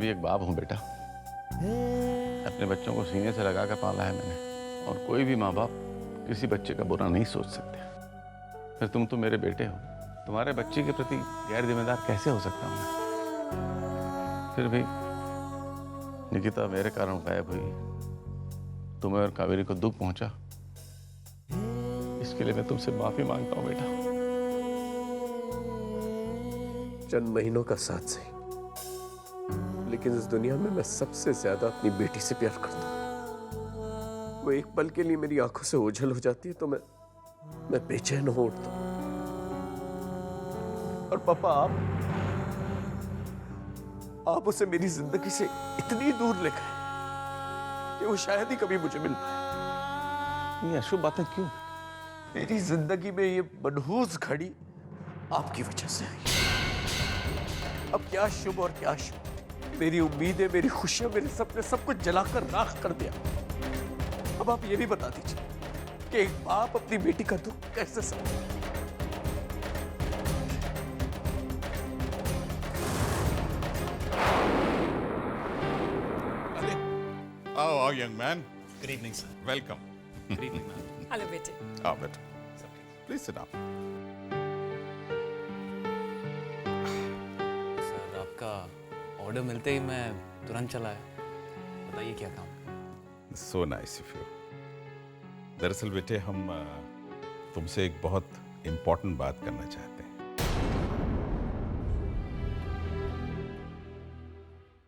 भी एक बाप हूँ बेटा। अपने बच्चों को सीने से लगा कर पाला है मैंने, और कोई भी माँ बाप किसी बच्चे का बुरा नहीं सोच सकते। फिर तुम तो मेरे बेटे हो, तुम्हारे बच्चे के प्रति गैर जिम्मेदार कैसे हो सकता हूँ मैं? फिर भी निकिता मेरे कारण गायब हुई, तुम्हें और कावेरी को दुख पहुंचा, इसके लिए मैं तुमसे माफी मांगता हूँ बेटा। चंद महीनों का साथ सही, लेकिन इस दुनिया में मैं सबसे ज्यादा अपनी बेटी से प्यार करता हूं। वो एक पल के लिए मेरी आंखों से ओझल हो जाती है तो मैं बेचैन हो उठता हूं। और पापा, आप उसे मेरी जिंदगी से इतनी दूर ले गए कि वो शायद ही कभी मुझे मिल पाए। ये अशुभ बातें क्यों? मेरी जिंदगी में ये मनहूस घड़ी आपकी वजह से आई। अब क्या शुभ और क्या शुभ, मेरी उम्मीदें, मेरी खुशियां, मेरे सपने, सब कुछ जलाकर राख कर दिया। अब आप ये भी बता दीजिए कि एक बाप अपनी बेटी का दुख कैसे समझे। आओ young man. Good evening sir. Welcome. Good evening ma'am. Hello बेटे। आओ बेटा, प्लीज सिट डाउन। सर आपका ऑर्डर मिलते ही मैं तुरंत चला आया। बताइए क्या काम? So nice of you. दरअसल बेटे, हम तुमसे एक बहुत इंपॉर्टेंट बात करना चाहते हैं।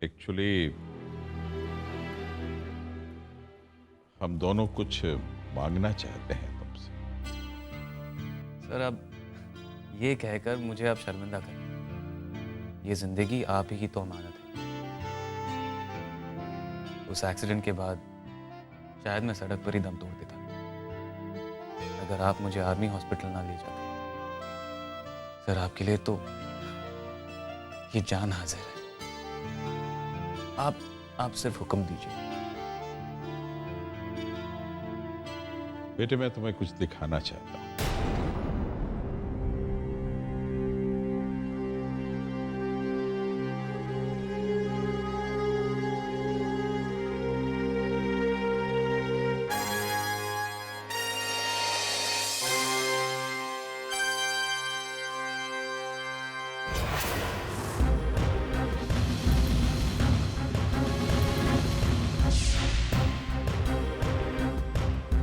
एक्चुअली हम दोनों कुछ मांगना चाहते हैं तुमसे। सर अब ये कहकर मुझे आप शर्मिंदा करें। ये जिंदगी आप ही की तो अमानत है। उस एक्सीडेंट के बाद शायद मैं सड़क पर ही दम तोड़ देता अगर आप मुझे आर्मी हॉस्पिटल ना ले जाते। सर आपके लिए तो ये जान हाजिर है। आप सिर्फ हुक्म दीजिए। बेटे, मैं तुम्हें कुछ दिखाना चाहता हूं।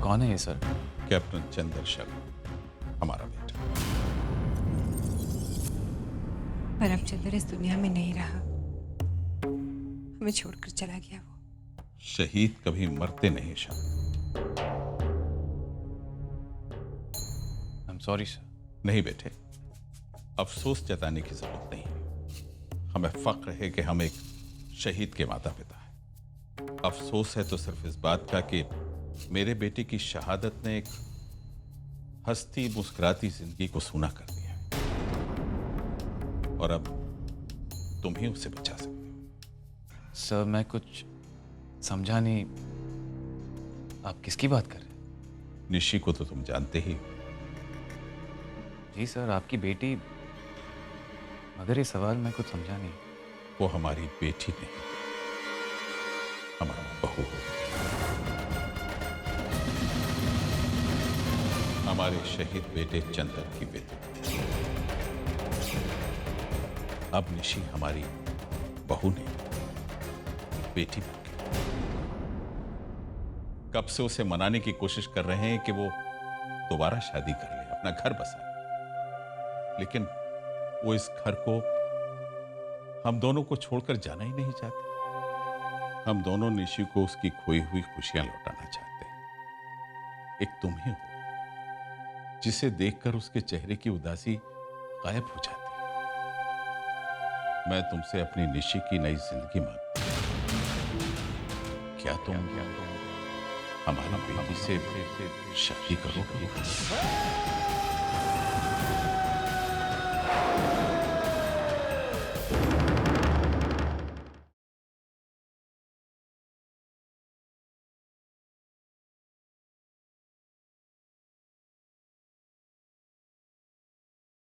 कौन है ये सर? कैप्टन चंदर शर्मा, हमारा बेटा। पर अब चंदर इस दुनिया में नहीं रहा, हमें छोड़कर चला गया वो। शहीद कभी मरते नहीं शान। I am sorry sir. नहीं बेटे, अफसोस जताने की जरूरत नहीं है। हमें फख्र है कि हम एक शहीद के माता पिता हैं। अफसोस है तो सिर्फ इस बात का कि मेरे बेटे की शहादत ने एक हंसती मुस्कुराती जिंदगी को सूना कर दिया और अब तुम ही उसे बचा सकते हो। सर मैं कुछ समझा नहीं, आप किसकी बात कर रहे हैं? निशी को तो तुम जानते ही हो। जी सर, आपकी बेटी, मगर ये सवाल मैं कुछ समझा नहीं। वो हमारी बेटी नहीं, हमारी बहू हो। हमारे शहीद बेटे चंदर की बेटी। अब निशी हमारी बहू नहीं, बेटी बन गई। कब से उसे मनाने की कोशिश कर रहे हैं कि वो दोबारा शादी कर ले, अपना घर बसाए, लेकिन वो इस घर को, हम दोनों को छोड़कर जाना ही नहीं चाहती। हम दोनों निशी को उसकी खोई हुई खुशियां लौटाना चाहते हैं। एक तुम ही हो जिसे देखकर उसके चेहरे की उदासी गायब हो जाती है। मैं तुमसे अपनी निशी की नई जिंदगी मांगता हूं। क्या तुम हमारी बेटी से शादी करोगे?